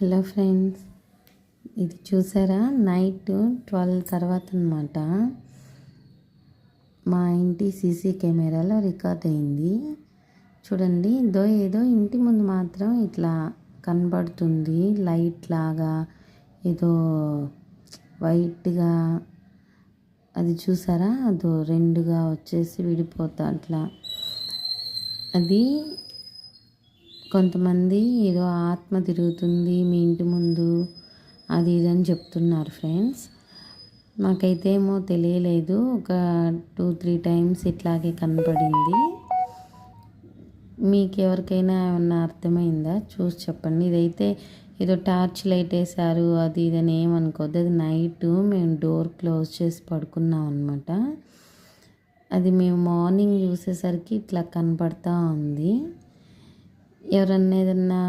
Hello friends, ఇది చూసారా? Night 12 తర్వాత అనమాట. మా ఇంటి సీసీ కెమెరాలో రికార్డ్ అయింది. చూడండి, ఏదో ఇంటి ముందు మాత్రం ఇట్లా కనబడుతుంది. లైట్ లాగా ఏదో వైట్గా, అది చూసారా? అదో రెండుగా వచ్చేసి విడిపోతా అట్లా. అది కొంతమంది ఏదో ఆత్మ తిరుగుతుంది మీ ఇంటి ముందు, అది ఇది అని చెప్తున్నారు ఫ్రెండ్స్. నాకైతే ఏమో తెలియలేదు. ఒక 2-3 టైమ్స్ ఇట్లాగే కనపడింది. మీకు ఎవరికైనా ఏమన్నా అర్థమైందా? చూసి చెప్పండి. ఇదైతే ఏదో టార్చ్ లైట్ వేసారు అది ఇదని ఏమనుకోద్దు. అది నైట్ మేము డోర్ క్లోజ్ చేసి పడుకున్నాం అనమాట. అది మేము మార్నింగ్ చూసేసరికి ఇట్లా కనపడతా ఉంది. ఎవరన్నా ఏదన్నా